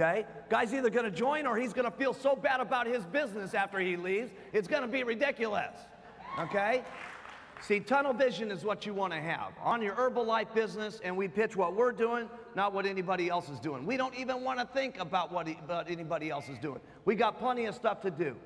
okay? Guy's either going to join or he's going to feel so bad about his business after he leaves, it's going to be ridiculous, okay? See, tunnel vision is what you want to have on your Herbalife business, and we pitch what we're doing, not what anybody else is doing. We don't even want to think about what anybody else is doing. We got plenty of stuff to do.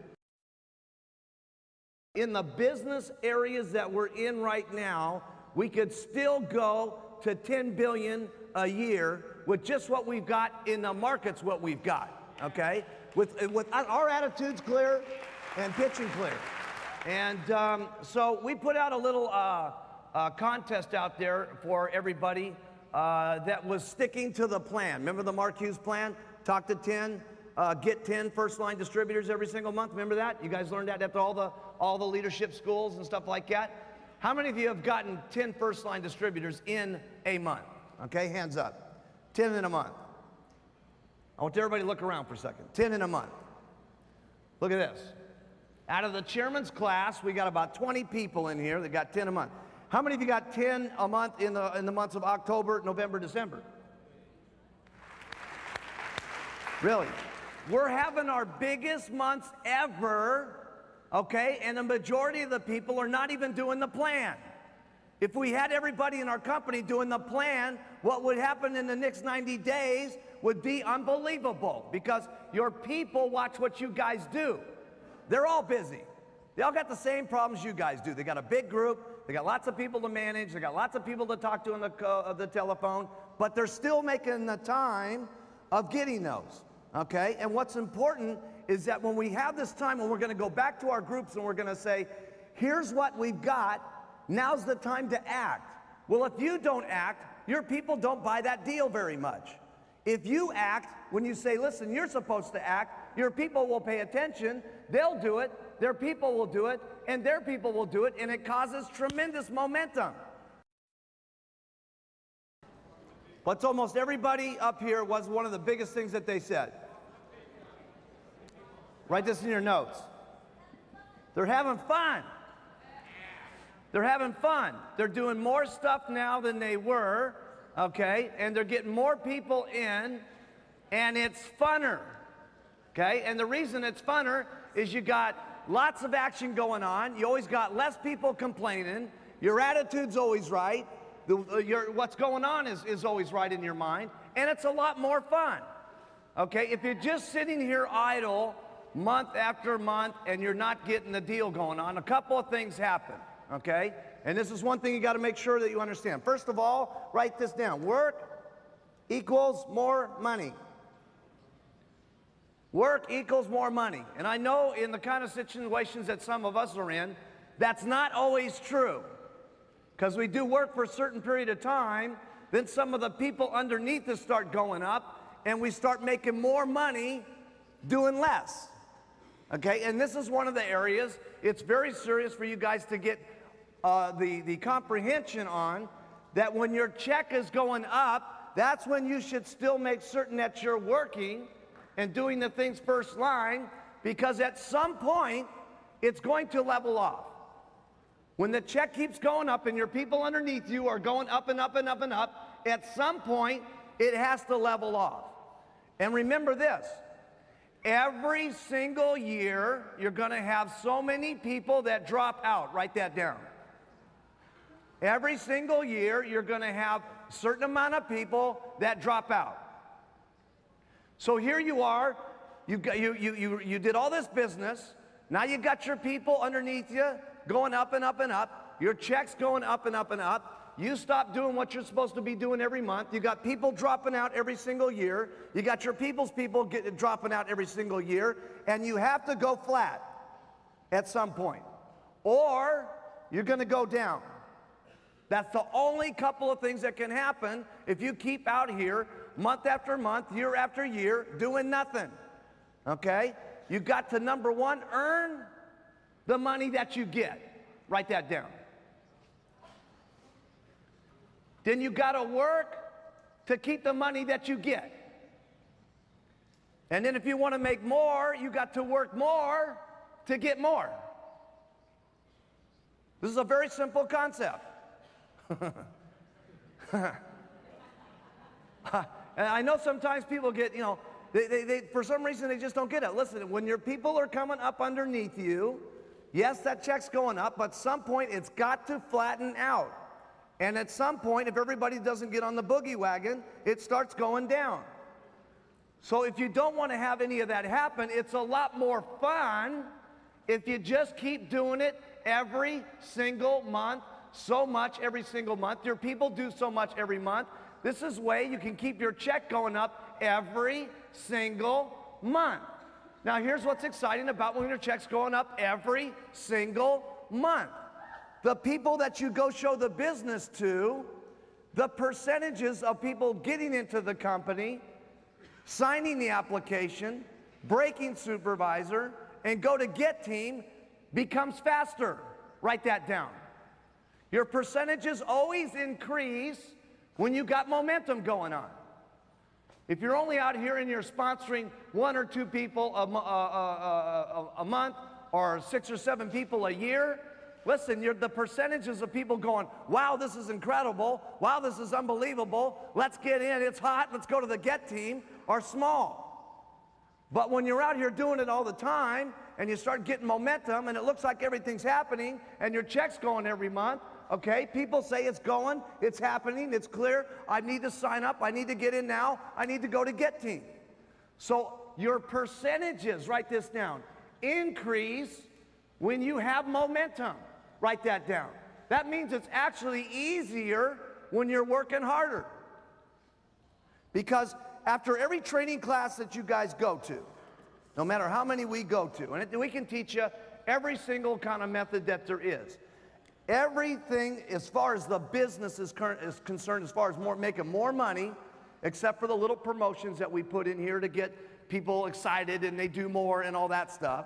In the business areas that we're in right now, we could still go to 10 billion a year with just what we've got in the markets, what we've got, okay? With our attitudes clear and pitching clear. And so we put out a little contest out there for everybody that was sticking to the plan. Remember the Mark Hughes plan? Talk to 10, get 10 first-line distributors every single month. Remember that? You guys learned that at all the leadership schools and stuff like that? How many of you have gotten 10 first-line distributors in a month? Okay, hands up. 10 in a month. I want everybody to look around for a second. 10 in a month. Look at this. Out of the chairman's class, we got about 20 people in here that got 10 a month. How many of you got 10 a month in the months of October, November, December? Really? We're having our biggest months ever, okay? And the majority of the people are not even doing the plan. If we had everybody in our company doing the plan, what would happen in the next 90 days would be unbelievable, because your people watch what you guys do. They're all busy. They all got the same problems you guys do. They got a big group. They got lots of people to manage. They got lots of people to talk to on the telephone, but they're still making the time of getting those, okay? And what's important is that when we have this time, when we're going to go back to our groups and we're going to say, here's what we've got, now's the time to act. Well, if you don't act, your people don't buy that deal very much. If you act, when you say, listen, you're supposed to act, your people will pay attention, they'll do it, their people will do it, and their people will do it, and it causes tremendous momentum. But almost everybody up here was one of the biggest things that they said. Write this in your notes. They're having fun. They're having fun. They're doing more stuff now than they were, okay? And they're getting more people in, and it's funner, okay? And the reason it's funner is you got lots of action going on. You always got less people complaining. Your attitude's always right. What's going on is always right in your mind. And it's a lot more fun, okay? If you're just sitting here idle month after month and you're not getting the deal going on, a couple of things happen, okay? And this is one thing you got to make sure that you understand. First of all, write this down. Work equals more money. Work equals more money. And I know in the kind of situations that some of us are in, that's not always true. Because we do work for a certain period of time, then some of the people underneath us start going up, and we start making more money doing less. Okay, and this is one of the areas it's very serious for you guys to get the comprehension on, that when your check is going up, that's when you should still make certain that you're working and doing the things first line, because at some point, it's going to level off. When the check keeps going up and your people underneath you are going up and up and up and up, at some point, it has to level off. And remember this, every single year, you're gonna have so many people that drop out. Write that down. Every single year, you're gonna have a certain amount of people that drop out. So here you are, you did all this business, now you got your people underneath you going up and up and up, your check's going up and up and up, you stop doing what you're supposed to be doing every month, you got people dropping out every single year, you got your people's people dropping out every single year, and you have to go flat at some point, or you're gonna go down. That's the only couple of things that can happen if you keep out here month after month, year after year, doing nothing, okay? You got to, number one, earn the money that you get. Write that down. Then you got to work to keep the money that you get. And then if you want to make more, you got to work more to get more. This is a very simple concept. And I know sometimes people get, For some reason, they just don't get it. Listen, when your people are coming up underneath you, yes, that check's going up, but at some point, it's got to flatten out. And at some point, if everybody doesn't get on the boogie wagon, it starts going down. So if you don't want to have any of that happen, it's a lot more fun if you just keep doing it every single month, so much every single month. Your people do so much every month. This is a way you can keep your check going up every single month. Now here's what's exciting about when your check's going up every single month. The people that you go show the business to, the percentages of people getting into the company, signing the application, breaking supervisor, and go to get team becomes faster. Write that down. Your percentages always increase when you got momentum going on. If you're only out here and you're sponsoring 1 or 2 people a month or 6 or 7 people a year, listen, the percentages of people going, wow, this is incredible, wow, this is unbelievable, let's get in, it's hot, let's go to the get team, are small. But when you're out here doing it all the time and you start getting momentum and it looks like everything's happening and your check's going every month, okay, people say it's going, it's happening, it's clear, I need to sign up, I need to get in now, I need to go to get team. So your percentages, write this down, increase when you have momentum. Write that down. That means it's actually easier when you're working harder. Because after every training class that you guys go to, no matter how many we go to, and we can teach you every single kind of method that there is. Everything as far as the business is concerned, as far as making more money, except for the little promotions that we put in here to get people excited and they do more and all that stuff.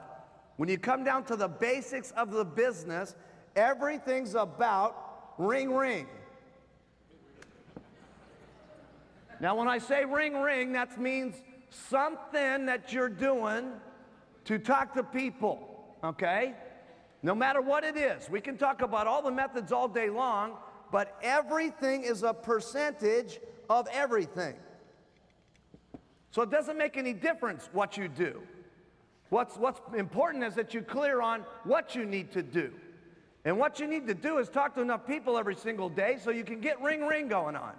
When you come down to the basics of the business, everything's about ring, ring. Now, when I say ring, ring, that means something that you're doing to talk to people, okay? No matter what it is. We can talk about all the methods all day long, but everything is a percentage of everything. So it doesn't make any difference what you do. What's important is that you clear on what you need to do. And what you need to do is talk to enough people every single day so you can get ring, ring going on.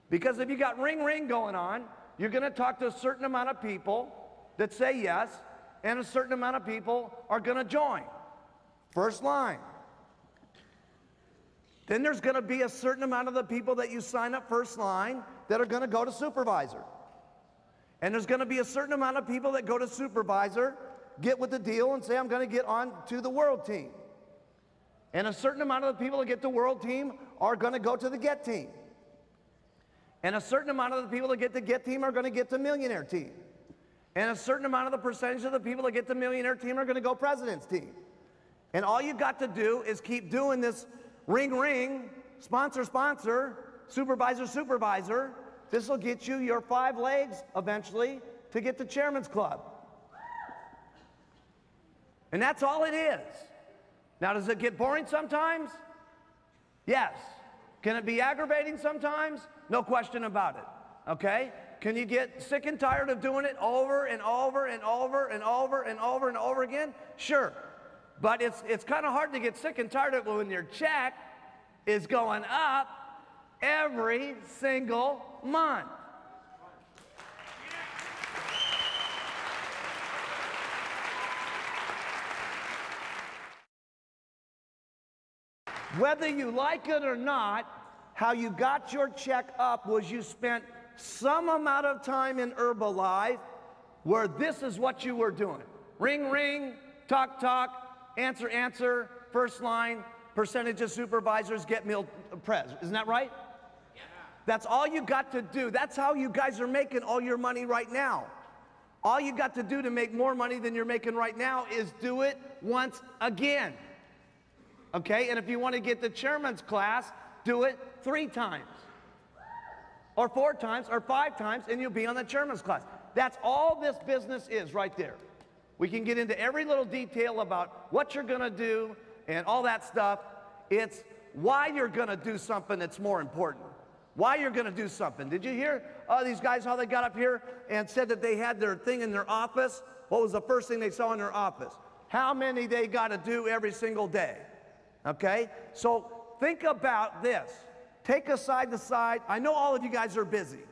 Because if you got ring, ring going on, you're going to talk to a certain amount of people that say yes, and a certain amount of people are going to join. First line. Then there's going to be a certain amount of the people that you sign up first line that are going to go to supervisor. And there's going to be a certain amount of people that go to supervisor, get with the deal and say, I'm going to get on to the world team. And a certain amount of the people that get the world team are going to go to the get team. And a certain amount of the people that get the get team are going to get the millionaire team. And a certain amount of the percentage of the people that get the millionaire team are going to go president's team. And all you got to do is keep doing this ring, ring, sponsor, sponsor, supervisor, supervisor. This will get you your 5 legs eventually to get the chairman's club. And that's all it is. Now, does it get boring sometimes? Yes. Can it be aggravating sometimes? No question about it. Okay? Can you get sick and tired of doing it over and over and over and over and over and over again? Sure. But it's kind of hard to get sick and tired of it when your check is going up every single month. Whether you like it or not, how you got your check up was you spent some amount of time in Herbalife where this is what you were doing. Ring, ring, talk, talk, answer, answer, first line, percentage of supervisors get meal pres. Isn't that right? Yeah. That's all you got to do. That's how you guys are making all your money right now. All you got to do to make more money than you're making right now is do it once again. Okay, and if you want to get the chairman's class, do it 3 times, or 4 times, or 5 times, and you'll be on the chairman's class. That's all this business is right there. We can get into every little detail about what you're going to do and all that stuff. It's why you're going to do something that's more important. why you're going to do something. Did you hear these guys, how they got up here and said that they had their thing in their office? What was the first thing they saw in their office? How many they got to do every single day. Okay? So think about this. Take a side to side. I know all of you guys are busy.